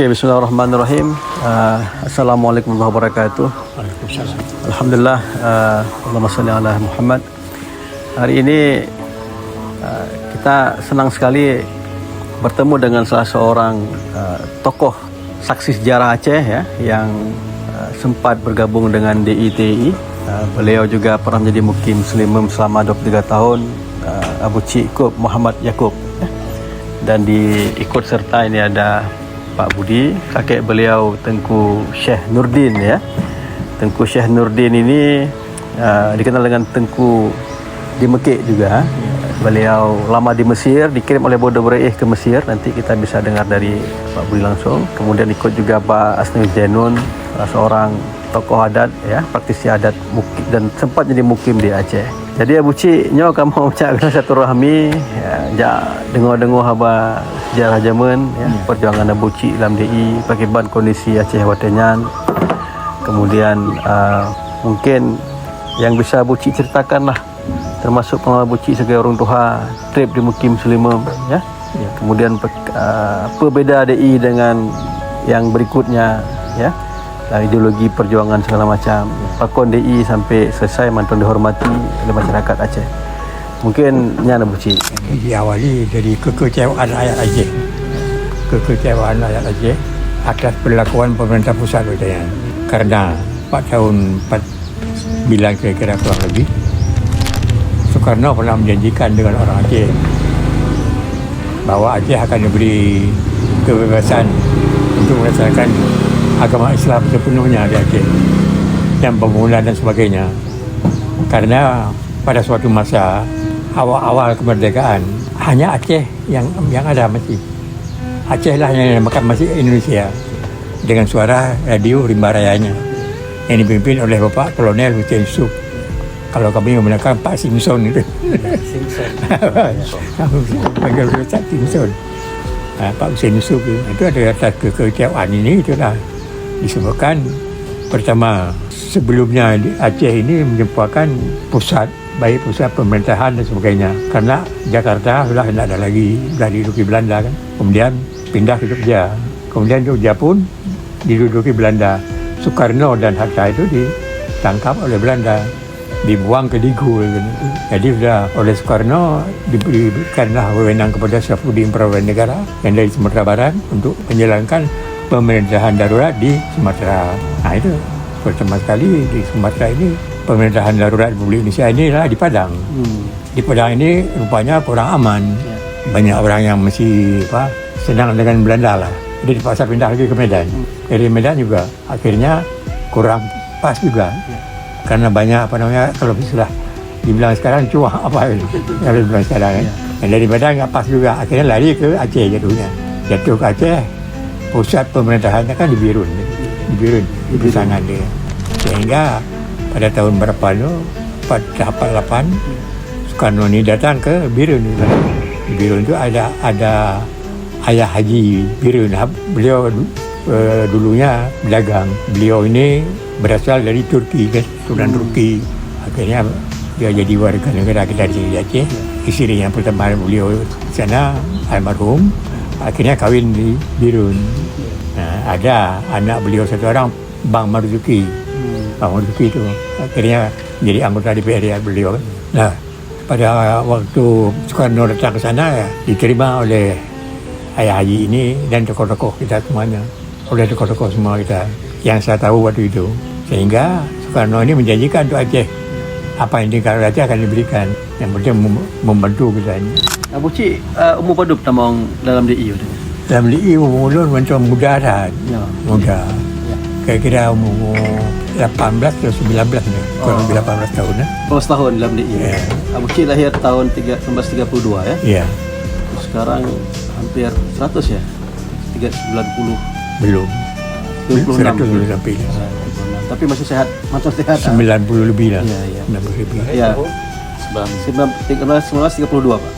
Okey, bismillahirrahmanirrahim. Assalamualaikum warahmatullahi wabarakatuh. Waalaikumsalam. Alhamdulillah, Allahumma salli ala Muhammad. Hari ini kita senang sekali bertemu dengan salah seorang tokoh saksi sejarah Aceh ya, yang sempat bergabung dengan DITI. Beliau juga pernah menjadi mukim Selimum selama 23 tahun, Abu Cik Yaakob Muhammad Yaakob. Dan diikut serta ini ada Pak Budi, kakek beliau Tengku Syekh Nurdin ya. Tengku Syekh Nurdin ini dikenal dengan Tengku di Mekik juga. Beliau lama di Mesir, dikirim oleh Bodo Bereih ke Mesir. Nanti kita bisa dengar dari Pak Budi langsung. Kemudian ikut juga Pak Asnawi Zainun, seorang tokoh adat ya, praktisi adat mukim, dan sempat jadi mukim di Aceh. Jadi Abu Cik nyo kamu ucapkan satu rahmi ya, dengar-dengar haba sejarah zaman ya, perjuangan Abu Cik dalam DI, bagaimana kondisi Aceh Watenyan. Kemudian mungkin yang bisa Abu Cik ceritakan lah, termasuk pengalaman Abu Cik sebagai orang tua trip di mukim Selimum ya. Kemudian apa beda DI dengan yang berikutnya ya, ideologi perjuangan segala macam, pakon DI sampai selesai mantan dihormati oleh masyarakat Aceh. Mungkin nyana Abu Cik. Diawali dari kekecewaan rakyat Aceh. Kekecewaan rakyat Aceh atas perlakuan pemerintah pusat katanya. Karena 4 tahun 49 kira-kira kurang lebih, Soekarno pernah menjanjikan dengan orang Aceh bahwa Aceh akan diberi kebebasan untuk melaksanakan agama Islam sepenuhnya di Aceh dan pembangunan dan sebagainya. Karena pada suatu masa awal-awal kemerdekaan hanya Aceh yang ada masih. Aceh lah yang dinamakan masih Indonesia dengan suara radio Rimba Rayanya yang dipimpin oleh Bapak Kolonel Hussein Yusuf. Kalau kami menggunakan Pak Simpson itu. Simpson. Panggil Pak Simpson. Pak Hussein Yusuf itu ada atas kekecewaan ini, itulah disebabkan pertama sebelumnya di Aceh ini merupakan pusat, baik pusat pemerintahan dan sebagainya, karena Jakarta sudah tidak ada lagi, sudah diduduki Belanda kan, kemudian pindah ke Jogja, kemudian Jogja pun diduduki Belanda. Soekarno dan Hatta itu ditangkap oleh Belanda, dibuang ke Digo kan. Jadi sudah oleh Soekarno diberikanlah wewenang kepada Syafruddin Perwakilan Negara yang dari Sumatera Barat untuk menjalankan pemerintahan darurat di Sumatera. Nah itu pertama sekali di Sumatera ini pemerintahan darurat Republik Indonesia ini adalah di Padang. Di Padang ini rupanya kurang aman. Banyak orang yang masih senang dengan Belanda lah. Jadi dipaksa pindah lagi ke Medan. Dari Medan juga akhirnya kurang pas juga. Karena banyak kalau sudah dibilang sekarang cuah apa itu. Kalau dibilang sekarang kan. Dan dari Medan nggak pas juga. Akhirnya lari ke Aceh jatuhnya. Jatuh ke Aceh. Pusat pemerintahannya kan di Birun, di Pesangan dia. Sehingga pada tahun berapa itu, 48, Soekarno ini datang ke Birun. Di Birun itu ada Ayah Haji Birun. Beliau dulunya pedagang. Beliau ini berasal dari Turki, kan, keturunan Turki. Akhirnya dia jadi warga negara kita di Aceh. Istri yang pertama beliau di sana, almarhum. Akhirnya kahwin di Birun. Nah, ada anak beliau satu orang, Bang Marzuki. Bang Marzuki itu akhirnya jadi anggota DPR beliau. Nah, pada waktu Soekarno datang ke sana ya, diterima oleh Ayah Haji ini dan tokoh-tokoh kita semuanya. Oleh tokoh-tokoh semua kita yang saya tahu waktu itu. Sehingga Soekarno ini menjanjikan untuk Aceh apa yang kalau Aceh akan diberikan. Yang penting membantu kita ini. Abu Cik, umur pada pertama dalam DI udah? Dalam DI umur macam muda dah. Ya. Muda. Ya. Kira-kira umur 18 atau 19 ni. Kurang lebih 18 tahun. 18 tahun dalam DI. Ya. Abu Cik lahir tahun 1932 ya? Ya. Sekarang hampir 100 ya? 390. Belum. 26. 100 belum sampai. Tapi masih sehat, macam sehat. 90 lebih lah. Ya, ya. 90 lebih. Ya. 1932 Pak.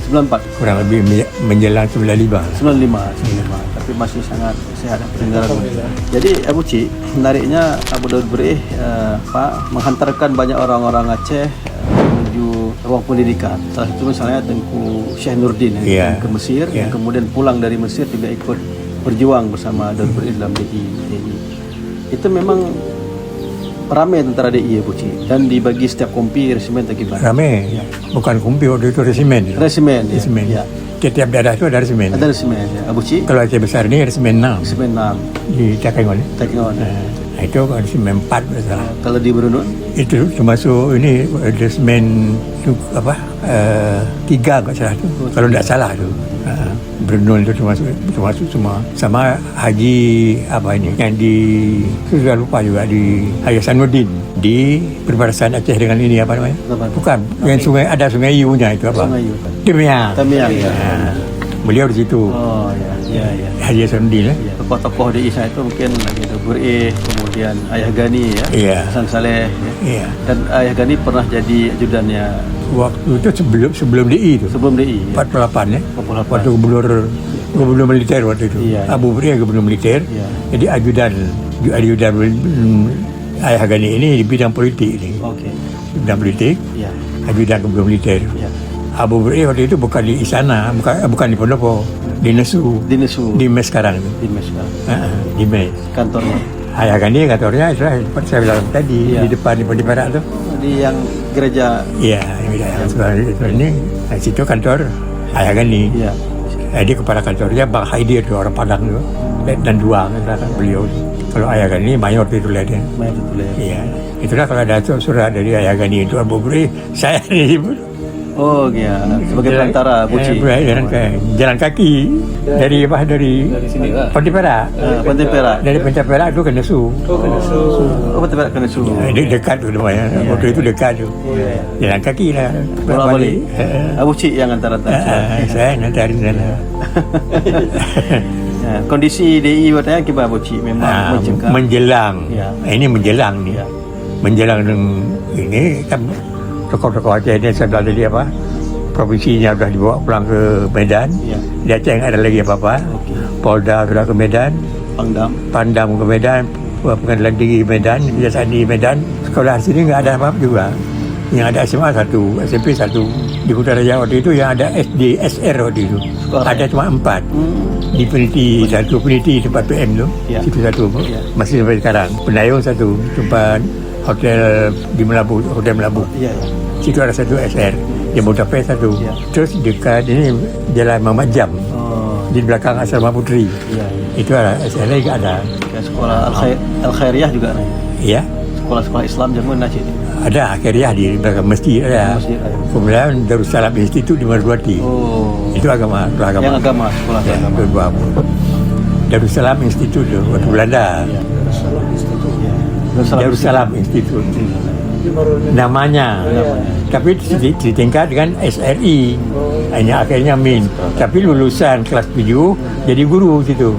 94. Kurang lebih menjelang 95. 95. Tapi masih sangat sehat pendengaran. Jadi Abu Cik, menariknya Abu Daud Bereih menghantarkan banyak orang-orang Aceh menuju ruang pendidikan. Salah satu misalnya Tengku Syekh Nurdin yang ke Mesir, yang kemudian pulang dari Mesir juga ikut berjuang bersama Darul Islam DI. Itu memang ramai tentara DI ya Buci, dan dibagi setiap kompi resimen tak gimana? Rame, bukan kumpi waktu itu resimen. Resimen, ya. Resimen. Ya. Setiap daerah itu ada resimen. Ada resimen ya. Buci? Kalau Aceh besar ini resimen 6 Resimen 6. di Takengon. Takengon. Itu resimen 4 bersalah. Kalau di Brunei? Itu termasuk ini resimen itu apa? 3 kalau salah tu. Kalau tidak salah tu. Brunei itu termasuk semua. Sama Haji apa ini yang di sudah lupa juga di Haji Hasanuddin di perbatasan Aceh dengan ini apa namanya? Bukan, yang sungai ada sungai Yu-nya itu apa? Sungai Yu. Tamiang. Tamiang ya. Beliau di situ. Oh ya. Haji Hasanuddin Ya, tokoh-tokoh di Isa itu mungkin lagi Bur'i, kemudian Ayah Gani ya, Iya. Hasan Saleh, ya. Iya. Dan Ayah Gani pernah jadi ajudannya Waktu itu sebelum DI itu. sebelum DI. Ya. 48 ya. 48. Waktu gubernur militer waktu itu. Iya. Abu Bri gubernur militer. Iya. Jadi ajudan Ayah Gani ini di bidang politik ini. Oke. Bidang politik, Ya. ajudan gubernur militer. Ya. Abu Bri waktu itu bukan di Istana, bukan di Pendopo, di Nesu. Di Nesu, Di MES sekarang itu. di Mes Di MES. kantornya. Ayah Gani kantornya itu seperti saya bilang tadi Iya. di depan di Perak itu. Di yang gereja. Iya, ini di situ kantor Ayah Gani. Ya. Jadi kepala kantornya Bang Haidir tu, orang Padang tu, dan dua beliau. Kalau Ayah Gani mayor itu lah dia. Main tulis. Iya, itulah kalau ada surat dari Ayah Gani itu Abu Bri, saya disebut. Oh ya, sebagai perantara Buci. Jalan kaki dari sini lah. Pantai Perak. Pantai Perak. Dari Pantai Perak tu ke Nesu. Oh, Pantai Perak ke Nesu. Dekat tu namanya. Waktu itu dekat tu. Iya. Jalan kaki lah. Bolak balik. Buci yang antara Saya nanti hari sana. Ya, kondisi DI katanya gimana Buci? Memang mencegah. Menjelang. Ya. Ini menjelang nih. Ya. Menjelang ini kan tokoh-tokoh Aceh ini saya bilang tadi apa? Provinsinya sudah dibawa pulang ke Medan. Ya. Di Aceh nggak ada lagi apa-apa. Oke. Polda sudah ke Medan, Pandam ke Medan, Pengadilan Tinggi Medan, Kejaksaan di Medan. Sekolah sini nggak ada apa-apa juga. Yang ada SMA 1, SMP 1. Di Putrajaya waktu itu yang ada SD, SR waktu itu. Sekolah. Ada cuma 4. Di Peniti 1, Peniti tempat PM tu. Ya. Situ 1. Ya. Masih sampai sekarang. Pendayung 1, tempat hotel di Melabu, Hotel Melabu. Iya. Situ ada 1 SR. Yang Budapest 1. Ya. Terus dekat ini Jalan Muhammad Jam. Oh. Di belakang Asrama Putri. Iya. Itu ada SR lagi ada. Ya, sekolah Al-Khairiyah juga nih. Iya. Sekolah Islam zaman Aceh. Ada akhirnya di belakang masjid ada. Masjid ada. Kemudian Darussalam Institute di Marzuati. Oh. Itu agama. Yang agama, sekolah Ya, agama. dua Darussalam Institute tu, waktu Belanda. Ya. Darussalam Institute. Namanya. Tapi ditingkat dengan SRI. Hanya akhirnya min. Tapi lulusan kelas 7 jadi guru situ.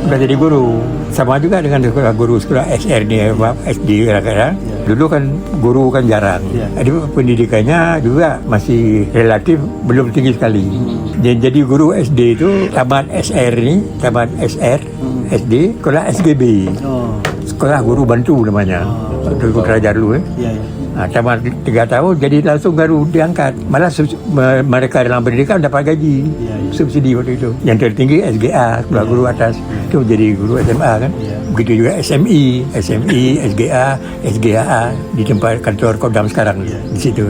Sudah jadi guru. Sama juga dengan guru sekolah SR ni, SD kadang-kadang. Dulu kan guru kan jarang. Jadi pendidikannya juga masih relatif belum tinggi sekali. Jadi guru SD itu tamat SR ni, tamat SR, SD, sekolah SGB. Oh. Sekolah guru bantu namanya. Waktu ikut belajar dulu Iya. tamat 3 tahun jadi langsung baru diangkat. Malah mereka dalam pendidikan dapat gaji. Subsidi waktu itu. Yang tertinggi SGA, sekolah guru atas. Itu jadi guru SMA kan. Begitu juga SMI, SGA, SGAA di tempat kantor Kodam sekarang di situ.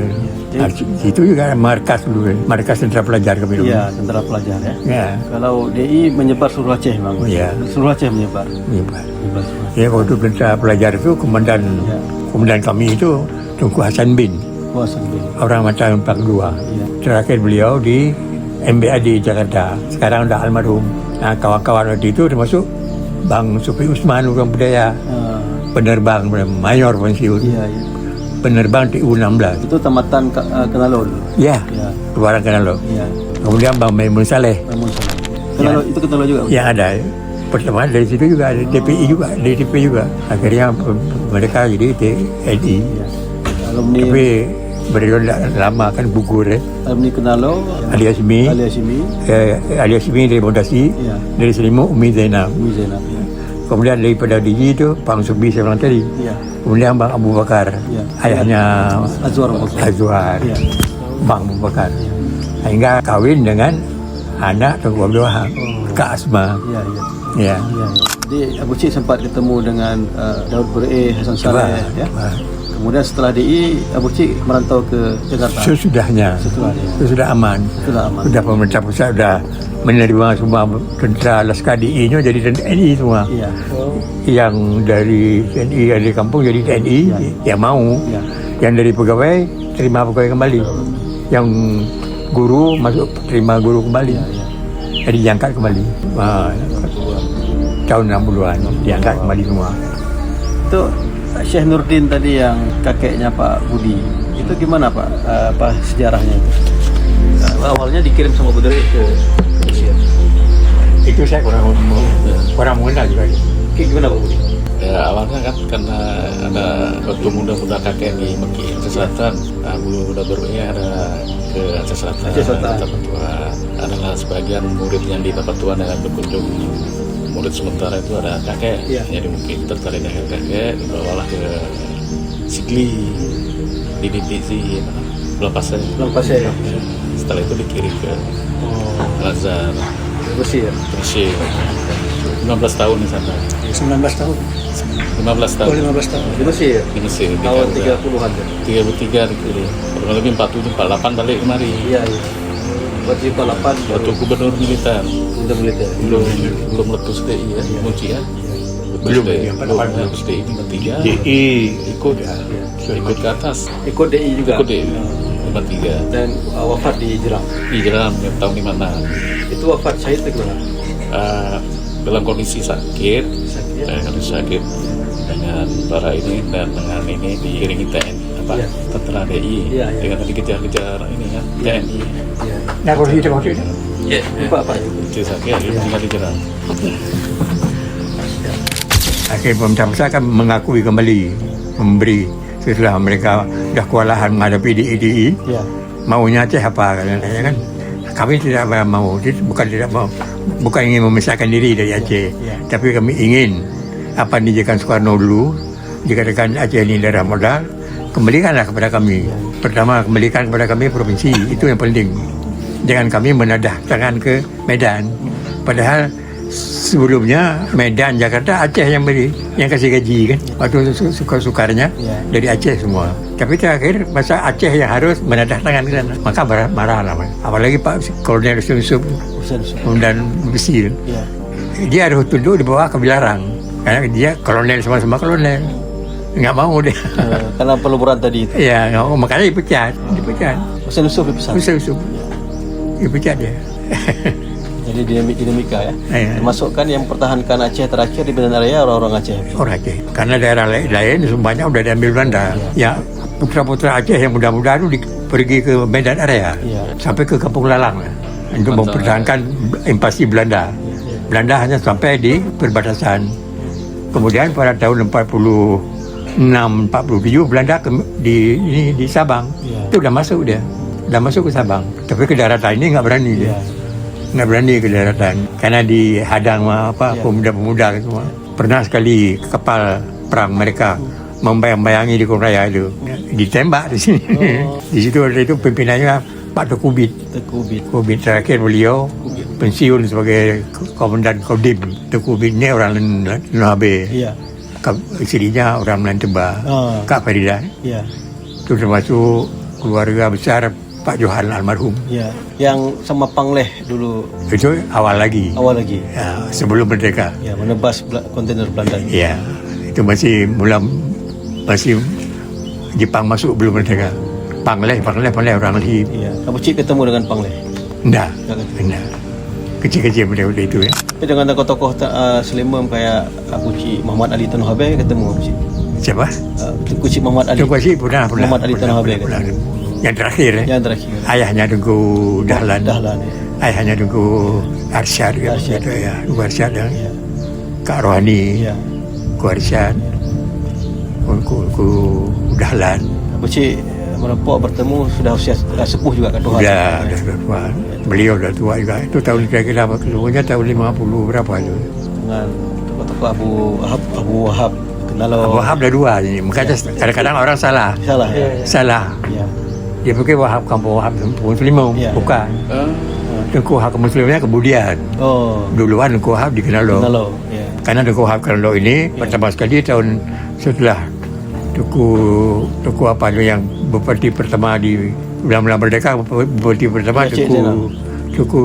Situ juga markas dulu, markas tentara pelajar kami dulu. Iya, tentara pelajar ya. Ya. Kalau DI menyebar seluruh Aceh memang. Iya. Seluruh Aceh menyebar. Ya, waktu tentara pelajar itu komandan kami itu Tunku Hasan bin, orang Mataram 42. Terakhir beliau di MBAD Jakarta. Sekarang udah almarhum. Nah, kawan-kawan waktu itu termasuk Bang Sufi Usman, orang budaya, penerbang, mayor pensiun. Iya. Penerbang TU-16. Itu tamatan Kenalo dulu. Ya, keluaran Kenalo. Iya. Kemudian Bang Maimun Saleh. Kenalo itu Kenalo juga. Yang ada. Pertama dari situ juga ada DPI juga, DTP juga. Akhirnya mereka jadi TNI. Alumni. Tapi beliau lama kan gugur ya. Alumni Kenalo. Ali Hasmi. Ali Hasmi dari Bondasi. Iya. Dari Selimut Umi Zainab. Ya. Kemudian daripada DG itu Bang Subi saya bilang tadi. Iya. Kemudian Bang Abu Bakar. Iya. Ayahnya Azwar. Azwar. Iya. Bang Abu Bakar. Sehingga kawin dengan anak Tengku Abdul Wahab, Kak Asma. Ya, ya. Ya. Ya. Jadi Abu Cik sempat ketemu dengan Daud Bere, Hasan Saleh, ya. Kemudian setelah DI, Abu Cik merantau ke Jakarta. Sesudahnya, sudah aman. Sudah aman. Sudah pemerintah pusat sudah menerima semua tentera Laskar DI-nya jadi TNI semua. Iya. Yang dari TNI dari kampung jadi TNI, yang mau. Ya. Yang dari pegawai terima pegawai kembali. Yang guru masuk terima guru kembali. Ya, ya. Jadi diangkat kembali. Tahun 60-an diangkat kembali semua. Itu Syekh Nurdin tadi yang kakeknya Pak Budi, itu gimana Pak? Apa sejarahnya itu? Awalnya dikirim sama Budere ke Mesir. Itu saya kurang mengenal juga. Gimana Pak Budi? Ya, awalnya kan karena ada waktu muda-muda kakek di Mekki Aceh Selatan, muda berikutnya ada ke Aceh Selatan. Aceh Selatan. Papatua adalah sebagian murid yang di Papatua dengan berkunjung murid sementara itu ada kakek. Iya. Jadi mungkin tertarik dengan kakek, dibawalah ke Sigli di divisi Pelepasan. Pelepasan. Setelah itu dikirim ke Al-Azhar, Mesir. Mesir. 15 tahun di sana. 19 tahun. 15 tahun. 15 tahun. Di Mesir. Di Mesir. Tahun 30-an. 33 dikirim. Kurang lebih 47, 48 balik kemari. Iya, iya. Waktu 48 Waktu gubernur militer. udah militer. Belum meletus DI ya, Muci ya. Belum, belum meletus DI di 53. DI Ikut ke atas. Ikut DI juga. Ikut DI 53. Dan wafat di Jeram. Di Jeram yang tahun 56. Itu wafat syahid itu gimana? Dalam kondisi sakit, Sakit. kondisi sakit dengan para ini dan dengan ini diiringi TNI Iya. tentara DI Iya, iya. dengan tadi kejar-kejar ini ya TNI. Iya. Nah, kalau itu maksudnya. Ya, Pak itu. kondisi sakit tinggal di Jeram. Akhirnya pemerintah pusat kan mengakui kembali, memberi setelah mereka dah kewalahan menghadapi DI. Iya. Maunya Aceh apa kan? Kami tidak mau, bukan ingin memisahkan diri dari Aceh, tapi kami ingin apa yang dijadikan Soekarno dulu, dikatakan Aceh ini daerah modal, kembalikanlah kepada kami. Pertama, kembalikan kepada kami provinsi, itu yang penting. Jangan kami menadah tangan ke Medan. Padahal sebelumnya Medan, Jakarta, Aceh yang beri, yang kasih gaji kan. Waktu suka-sukarnya dari Aceh semua. Tapi terakhir masa Aceh yang harus menadah tangan ke sana. Maka marah lah. Apalagi Pak Kolonel Yusuf dan Besi. Iya. Dia harus tunduk di bawah Kebilarang. Karena dia kolonel, sama-sama kolonel. Nggak mau dia. Karena peluburan tadi itu. Ya, nggak mau. Makanya dipecat. Hussein Yusuf dipesan. Yusuf. Dipecat dia. Jadi dinamika ya. Iya. Termasuk kan yang pertahankan Aceh terakhir di Bandan Raya orang-orang Aceh. Orang Aceh. Karena daerah lain semuanya udah diambil Belanda. Ya, putra-putra Aceh yang muda-muda itu pergi ke Medan Area. Iya. Sampai ke Kampung Lalang untuk mempertahankan invasi Belanda. Belanda hanya sampai di perbatasan. Kemudian pada tahun 46-47 Belanda di Sabang. Iya. Itu udah masuk dia. Udah masuk ke Sabang. Tapi ke daratan ini nggak berani dia. Iya. Nggak berani ke daratan karena dihadang pemuda-pemuda semua. Pernah sekali kapal perang mereka membayang-bayangi di Korea itu ditembak di sini. Di situ ada itu pimpinannya Pak Tekubit. Tekubit terakhir beliau pensiun sebagai komandan Kodim. Tekubit ini orang Lenabe. Iya. Istrinya orang Melanteba. Kak Farida. Iya. Itu termasuk keluarga besar Pak Johan almarhum. Iya. Yang sama Pangleh dulu. Itu awal lagi. Ya, sebelum merdeka. Ya, menebas kontainer Belanda. Ya, itu masih Jepang masuk belum merdeka. Pangleh orang Lihim. Iya. Abu Cik ketemu dengan Pangleh. Enggak. Kecil-kecil benda itu ya. Tapi dengan tokoh-tokoh Selimam kayak Abu Cik Muhammad Ali Tanah Habe ketemu Abu Cik. Siapa? Tengku Cik Muhammad Ali. Tengku Cik pernah. Muhammad Ali Tanah Habe. Yang terakhir ya. Yang terakhir. Ayahnya Tengku Dahlan. Ya. Ayahnya Tengku Arsyad kan. Arsyad. Gitu ya. Tengku Arsyad dan Iya. Kak Rohani. Iya. Tengku Arsyad. Tengku Dahlan. Abu Cik merempok bertemu sudah usia sepuh juga kan Tuhan. Sudah tua. Beliau sudah tua juga. Itu tahun kira-kira keluarnya tahun 50 berapa itu. Dengan tokoh-tokoh Abu Wahab. Abu Wahab dah dua ini. Makanya kadang-kadang orang salah. Salah. Salah. Iya. Dia pikir Wahab Kampung Wahab Kampung Selimau. Ya, bukan. Tengku Hak Muslimnya kemudian. Oh, Duluan Tengku Hak di Kenalo. Kenalo. Ya. Karena Tengku Hak Kenalo ini pertama sekali tahun setelah Tengku apa tu yang bupati pertama di Bulan Merdeka, bupati pertama Aceh Zainal. Tengku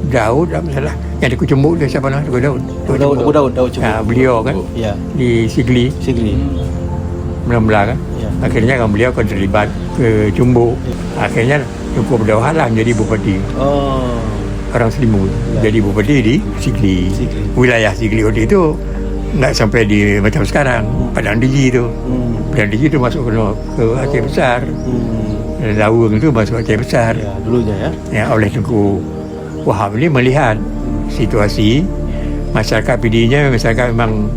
Daud, tak salah. Yang Tengku Cembuk dia siapa nama? Tengku Daud. Daud Cembuk. Beliau kan Ya, di Sigli Sigli. Mula-mula kan. Ya. Akhirnya kan beliau akan terlibat ke Cembuk. Akhirnya Tengku Abdullah jadi bupati. Oh, Orang Selimut jadi bupati di Sigli. Sigli. Wilayah Sigli waktu itu nggak sampai di macam sekarang. Padang Diji itu. Padang Diji itu masuk ke Aceh Besar. Lawang itu masuk Aceh Besar. Ya, dulunya ya. Ya, oleh Tengku Wahab ini melihat situasi masyarakat PD-nya, masyarakat memang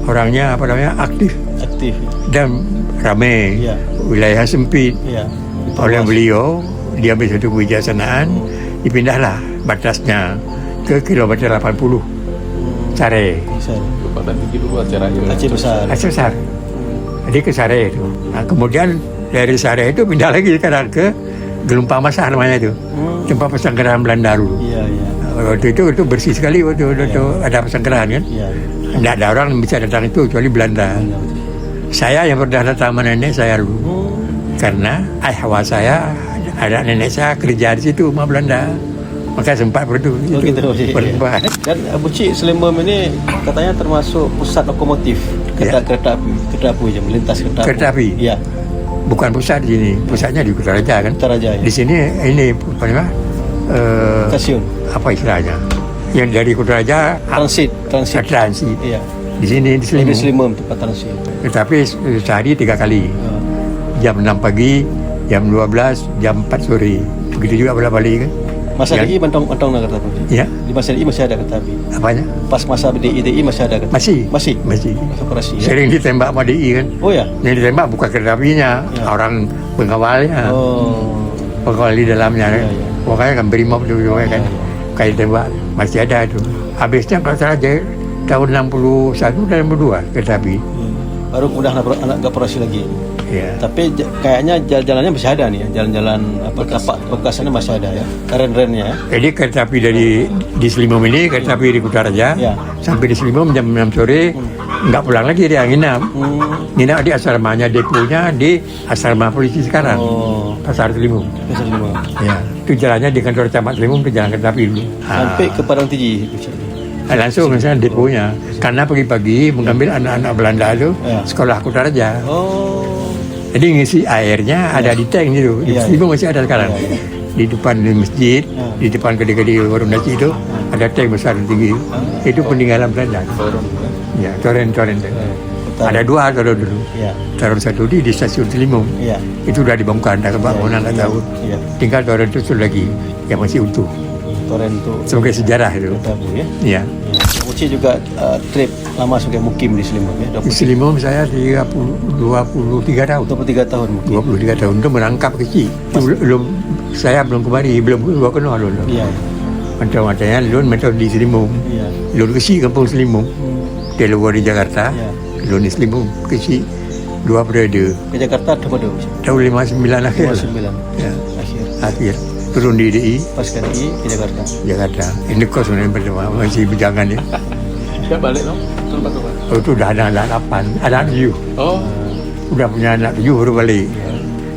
orangnya Aktif. dan ramai, Ya. wilayah sempit. Ya. Oleh beliau diambil satu kebijaksanaan, dipindahlah batasnya ke kilometer 80 Sare, Bisa. Padang Tinggi dulu acaranya. Aceh Besar. Aceh Besar. Jadi ke Sare itu. Nah, kemudian dari Sare itu pindah lagi sekarang ke Gelumpang Masar namanya itu, tempat pesanggrahan Belanda dulu. Iya, iya. Waktu itu bersih sekali waktu itu ada pesanggrahan kan. Iya. Tidak ada orang yang bisa datang itu kecuali Belanda. Saya yang pernah datang sama nenek saya dulu. Karena ayah saya, ada nenek saya kerja di situ sama Belanda. Maka sempat berdua Oh, gitu. bertempat. Dan Abu Cik Selembam ini katanya termasuk pusat lokomotif kereta api je melintas Kereta api? Iya. Bukan pusat di sini, pusatnya di Kutaraja kan. Kutaraja, ya. Di sini ini apa namanya? Stasiun Apa istilahnya? Yang dari Kutaraja transit. transit. Iya. Di sini di Di Selimut. Selembam tempat transit. Tetapi sehari 3 kali. Jam 6 pagi, jam 12, jam 4 sore. Begitu juga bolak-balik kan. Masa Ya. DI mantong nak kereta api. Ya, Di masa DI masih ada kereta api. apanya? Pas masa DI masih ada kereta. Masih. Masih. Masih. Masa operasi. Ya? Sering ditembak sama DI kan. Oh ya. Yang ditembak bukan kereta apinya, Ya. orang pengawalnya, Oh. pengawal di dalamnya. Ya, ya. Pokoknya kan brimob itu juga kan, Ya, kayak tembak masih ada itu. Habisnya kalau salah tahun 61 dan 62 kereta api. Baru mudah anak operasi lagi. Ya. Tapi kayaknya jalan-jalannya masih ada nih ya. Jalan-jalan tapak bekasannya masih ada ya. Ren-rennya ya. Jadi kereta api di Selimum ini, kereta api di Kutaraja, Ya. sampai di Selimum jam 6 sore, nggak pulang lagi dia nginap. Nginap di asramanya, deponya di asrama polisi sekarang, Oh. Pasar Selimum. Pasar Selembam. Ya, itu jalannya di kantor camat Selimum, itu jalan kereta api dulu. Sampai ke Padang Tiji. Langsung misalnya deponya, karena pagi-pagi mengambil anak-anak Belanda itu Ya. sekolah Kutaraja. Oh. Jadi ngisi airnya ada di tank gitu. Di Ya. Selimum masih ada sekarang. Ya, ya. Di depan di masjid, di depan kedai-kedai warung nasi itu ada tank besar tinggi. Itu peninggalan Belanda. Ya, toren-toren. Ada 2 toren dulu. Ya. Toren satu di stasiun Selimum. Ya. Itu sudah dibongkar, dah kebangunan tak tahu. Iya. Tinggal toren itu satu lagi yang masih utuh. Toren itu Sebagai sejarah itu. kereta api ya. Ya. Uci juga trip lama sebagai mukim di Selembam ya. Di Selimum saya 23 tahun. 23 tahun mukim. 23 tahun itu merangkap kecil. Itu saya belum kembali, belum kenal dulu. Iya. Macam-macamnya lun macam di Selimum. Iya. Lun kecil kampung Selimum. Dia luar di Jakarta. Ya. Lun di Selimum kecil. 2 periode. Ke Jakarta ada pada Tahun 59 akhir. 59 Ya, akhir. akhir. Turun di DI, Pas ke DI ke Jakarta. Jakarta. Ini kos sebenarnya pertama, masih berjangan ya. Dia balik dong. Turun batu Pak. Oh, itu dah ada anak 8, anak 7. Oh. Udah punya anak 7 baru balik.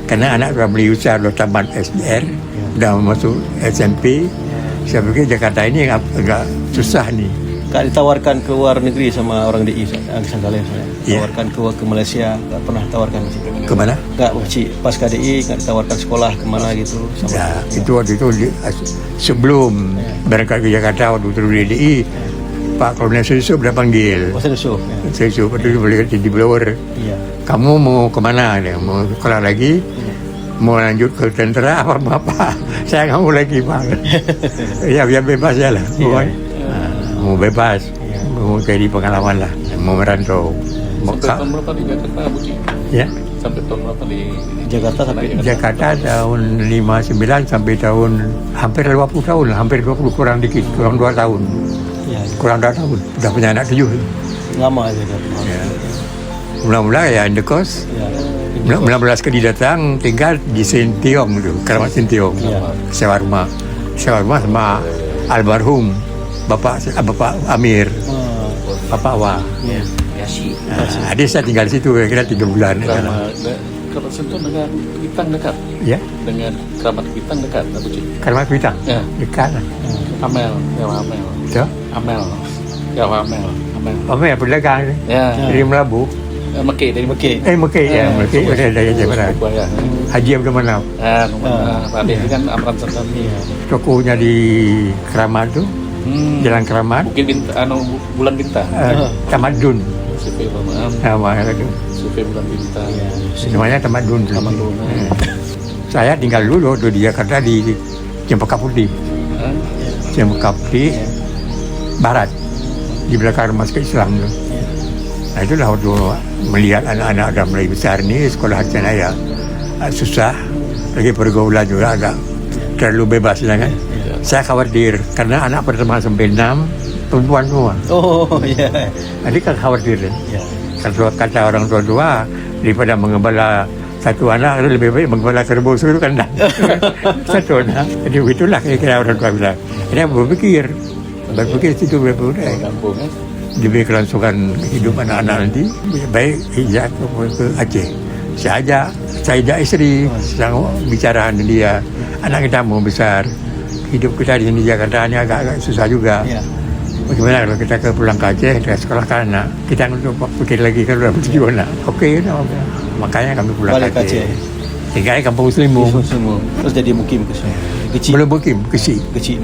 Karena anak sudah beli usaha, sudah tamat SDR, sudah masuk SMP. Saya pikir Jakarta ini agak susah nih. Kak ditawarkan ke luar negeri sama orang DI angkatan kalian saya. Iya. Tawarkan ke Malaysia, tak pernah tawarkan Uci. Kemana? Enggak Uci, pas ke DI enggak ditawarkan sekolah kemana gitu sama. Ya, itu waktu itu sebelum berangkat ke Jakarta waktu turun di DI, Pak Kolonel Yusuf dah panggil. Masa Yusuf ya. Yusuf waktu itu boleh jadi blower. Iya. Kamu mau kemana? Dia mau sekolah lagi? Mau lanjut ke tentera apa? Saya nggak mau lagi Pak. Ya biar bebas ya lah. Pokoknya. Mau bebas, mau jadi pengalaman lah, mau merantau. Sampai tahun berapa di Jakarta, Bu Ci? Ya, Sampai tahun berapa di Jakarta sampai Jakarta tahun 59 sampai tahun hampir 20 tahun, hampir 20 kurang dikit, kurang 2 tahun. ya, Kurang 2 tahun, sudah punya anak 7. lama aja kan. Ya. Mula-mula ya indekos, Ya. mula-mula sekali datang tinggal di Sintiong tu, Keramat Sintiong, Ya. sewa rumah. sewa rumah sama almarhum Bapak Amir, Bapak Wah. Ya. Adik saya tinggal di situ kira-kira 3 bulan. Kalau Sentul dengan Bintang dekat, Ya, dengan Keramat Bintang dekat, Abu Cik. Kalimat Bintang. Ya. Dekat lah. Amel, Amel, Betul. Amel, Amel. Amir berdagang Ya, dari Melabu. Mekih dari Mekih. Mekih ya, Mekih dari Aceh Barat. Ya. Haji Abdul Manaf. Tadi ini kan Amran Santani. Tokonya di Keramat tu, Jalan Keramat, Mungkin bulan bintang. Tamat Dun. Survei Bang, Nama itu. survei bulan bintang. Namanya Tamat Dun. Tamat Dun. Saya tinggal dulu di Jakarta di Cempaka Putih. Cempaka Putih Barat, di belakang rumah sakit Islam tu. Nah itulah waktu melihat anak-anak dah mulai besar ni, sekolah saya susah, lagi pergaulan juga agak terlalu bebas lah kan. Saya khawatir karena anak pertama sampai 6 perempuan semua. Oh ya. Jadi kan khawatir kan. Ya. Kalau kata orang tua daripada mengembala satu anak lebih baik mengembala kerbau suruh kandang. Satu anak. Jadi begitulah kira-kira orang tua bilang. Ini berpikir situ berpikir. Kampung kan. Demi kelangsungan hidup anak-anak nanti baik hijrah ke Aceh. Saya ajak isteri sedang bicara dengan dia. Anak kita mau besar, hidup kita di sini Jakarta ini agak susah juga. Ya. Bagaimana kalau kita pulang ke Aceh, kita sekolahkan anak, kita untuk pikir lagi kan udah tujuh anak. Oke, makanya kami pulang Balik ke Aceh. Aceh. Tinggal di Kampung Selimung. Semua. Terus jadi mukim ke sini. Kecil. Belum mukim, Kesi. Kecil.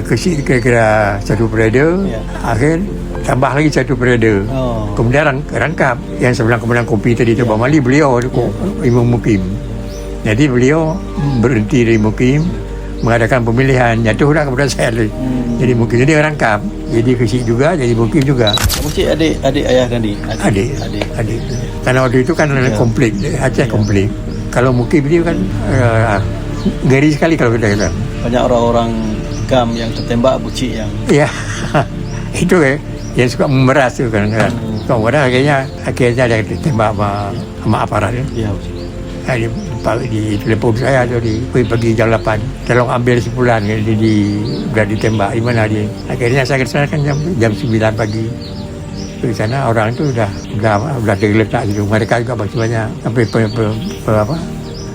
Kesi kira-kira 1 periode. Ya. Akhir tambah lagi 1 periode. Oh. Kemudian rangkap yang sebelah kemudian kopi tadi tu Bang Mali, beliau imam mukim. Jadi beliau berhenti dari mukim, mengadakan pemilihan, jatuhlah kepada saya. Jadi mukim, jadi rangkap. Jadi Kesi juga, jadi mukim juga. Kamu cik adik ayah kan di? Adik. Karena waktu itu kan konflik, Aceh konflik. Kalau mukim dia kan ngeri sekali kalau kita kata. Banyak orang-orang GAM yang tertembak, bucik yang. Ya, itu yang suka memeras tu kan. Kemudian akhirnya dia ditembak sama aparat. Ya, bucik. Di telefon saya tu pergi jam 8, tolong ambil simpulan dah ditembak di mana dia. Akhirnya saya ke sana kan jam 9 pagi. Di sana orang tu dah tergeletak situ. Mereka juga masih banyak sampai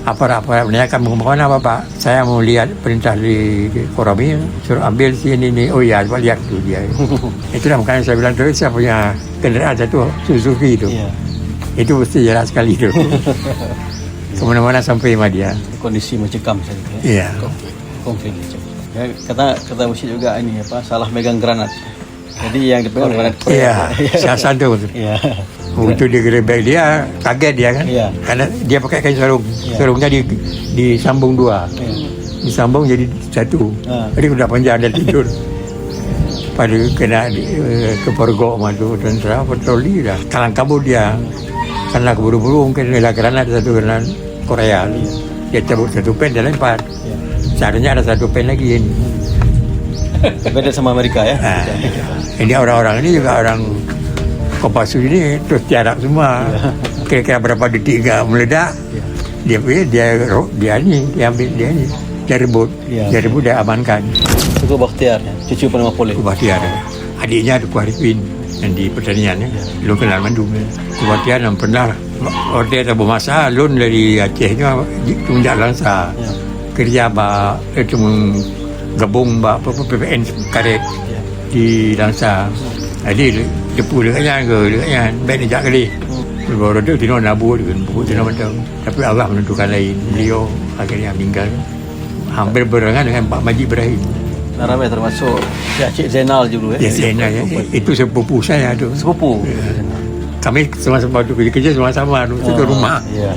aparat menanyakan mau kemana Bapak. Saya mau lihat perintah di Korami, suruh ambil sini ni. Oh ya, coba lihat tu dia. Itulah makanya saya bilang terus saya punya kenderaan satu Suzuki itu. Ya. Itu mesti jelas sekali itu. Kemana-mana sampai sama dia. Kondisi mencekam saja. Iya. Konflik. Ya, kata Bucik juga ini salah megang granat. Jadi yang dipegang granat. Iya, siasat tu. Iya. Waktu dia gerebek dia, kaget dia kan. Iya. Karena dia pakai kain sarung. Sarungnya disambung 2. Disambung jadi 1. Jadi udah panjang dia tidur. Pada kena kepergok matu dan serah patroli dah. Kalang kabut dia. Karena keburu-buru mungkin ada granat, satu granat Korea. Dia cabut 1 pen, dia lempar. Caranya ada 1 pen lagi ini. Beda sama Amerika ya. Ini orang-orang ini juga orang Kopassus ini terus tiarap semua. Kira-kira berapa detik enggak meledak, dia ambil dia rebut, dia amankan. Itu Bakhtiar, cucu Panglima Polis. Bakhtiar, adiknya Tuku Arifin yang di pertanian lu kenal Mandum. Bakhtiar yang pernah order Abu Masa loan dari Aceh tunjuk Langsa. Kerja itu gabung PPN karet di Langsa. Jadi depu dekatnya baik dia kali. Baru tu tino nabu dengan buku tino macam. Tapi Allah menentukan lain. Beliau akhirnya meninggal. Hampir berengan dengan Pak Majid Ibrahim. Ramai termasuk Cik Zainal dulu Ya Zainal ya. Itu sepupu saya tu. Sepupu. Kami sama-sama tu kerja sama-sama tu. Satu rumah. Ya.